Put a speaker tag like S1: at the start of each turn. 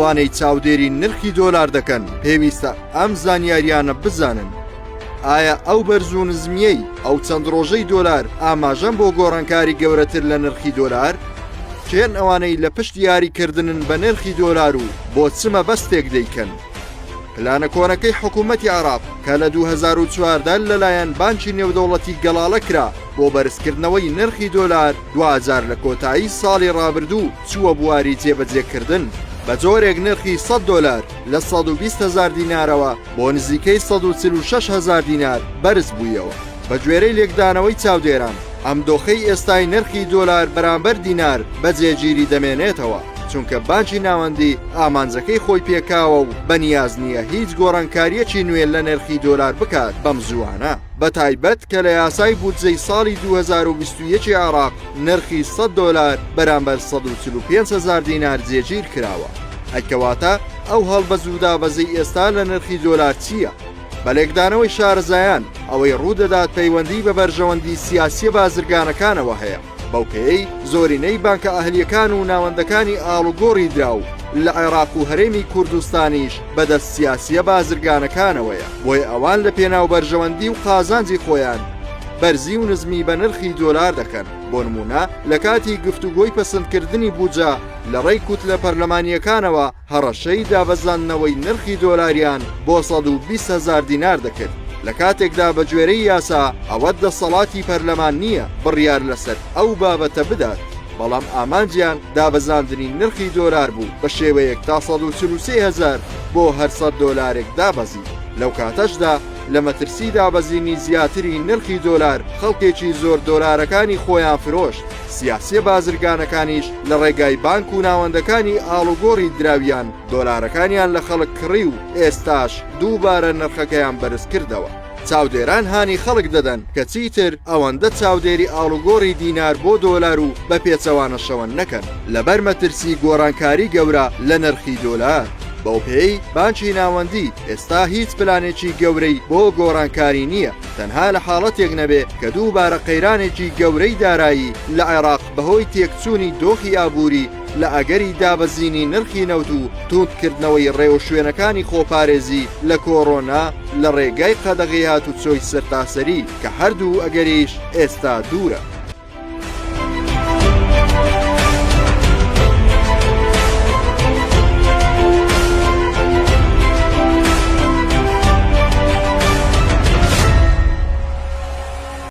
S1: ئەوانەی چاودێری نرخی دۆلار دەکەن پێویستە ئەم زانیاریانە بزانن. ئایا ئەو بەرز و نزمیەی ئەو چەند ڕۆژەی دۆلار ئاماژەم بۆ گۆڕانکاری گەورەتر لە نرخی دۆلار؟ چێن ئەوانەی لە پشت یاریکردنن بە نرخی دۆلار و بۆ چمە بەستێک دەیکەن؟ پلانە کۆنەکەی حکوومەتی عێراق کە لە 2014 لەلایەن بانکی نێودەوڵەتی گەڵاڵە کرا بۆ بەرزکردنەوەی نرخی دۆلار 2000 لە کۆتایی ساڵی ڕابردوو چووە بواری جێبەجێکردن بە جۆرێک نرخی $100 لە 120,000 دینارەوە بۆ نزیکەی 146,000 دینار بەرز بوویەوە. بە گوێرەی لێکدانەوەی چاودێران ئەم دۆخەی ئێستای نرخی دۆلار بەرامبەر دینار بەجێگیری دەمێنێتەوە، چونکە بانکی ناوەندی ئامانجەکەی خۆی پێکاوە و بەنیاز نییە هیچ گۆڕانکاریەکی نوێ لە نرخی دۆلار بکات بەم زووانە. بە تایبەت کە لە یاسای بودجەی ساڵی 2021 عێراق نرخی $100 بەرامبەر 145,000 دینار جێگیر کراوە. ئەکەواتە ئەو هەڵبەز و دابەزەی ئێستا لە نرخی دۆلار چییە؟ بە لێکدانەوەی شارەزایان ئەوەی ڕوودەدات پەیوەندی بە بەرژەوەندی سیاسی بازرگانەکانەوە هەیە. بەوپێی زۆرینەی بانکە ئەهلیەکان و ناوەندەکانی ئاڵوگۆڕی دراو لە عێراق و هەرێمی کوردستانیش بەدەست سیاسیە بازرگانەکانەوەیە، بۆیە ئەوان لە پێناو بەرژەوەندی و قازانجی خۆیان بەرزی و نزمی بە نرخی دۆلار دەکەن. بۆ نمونە لە کاتی گفتوگۆی پەسەندکردنی بودجە لە ڕێی کوت لە پەرلەمانیەکانەوە هەڕەشەی دابەزاندنەوەی نرخی دۆلاریان بۆ 120,000 دینار دەکرد. لە کاتێکدا بە گوێرەی یاسا ئەوە دەسەڵاتی پەرلەمان نییە بڕیار لەسەر ئەو بابەتە بدات، بەڵام ئامانجیان دابەزاندنی نرخی دۆلار بوو بە شێوەیەک تا 143,000 بۆ هەر $100 دابەزی. لەو کاتەشدا لە مەترسی دابەزینی زیاتری نرخی دۆلار خەڵکێکی زۆر دۆلارەکانی خۆیان فرۆشت. سیاسیە بازرگانەکانیش لە ڕێگای بانک و ناوەندەکانی ئاڵوگۆڕی دراویان دۆلارەکانیان لە خەڵک کڕی و ئێستاش دووبارە نرخەکەیان بەرز کردەوە. چاودێران هانی خەڵک دەدەن کە چیتر ئەوەندە چاودێری ئاڵوگۆڕی دینار بۆ دۆلار و بە پێچەوانەشەوە نەکەن لەبەر مەترسی گۆڕانکاری گەورە لە نرخی دۆلار. بەوپێی بانکی ناوەندی ئێستا هیچ پلانێکی گەورەی بۆ گۆڕانکاری نییە، تەنها لە حاڵەتێک نەبێ کە دووبارە قەیرانێکی گەورەی دارایی لە عێراق بەهۆی تێکچوونی دۆخی ئابووری لە ئەگەری دابەزینی نرخی نەوت و توندکردنەوەی ڕێوە شوێنەکانی خۆپارێزی لە کۆڕۆنا لە ڕێگای قەدەغی هاتوچۆی سەرتاسەری کە هەردوو ئەگەریش ئێستا دوورە.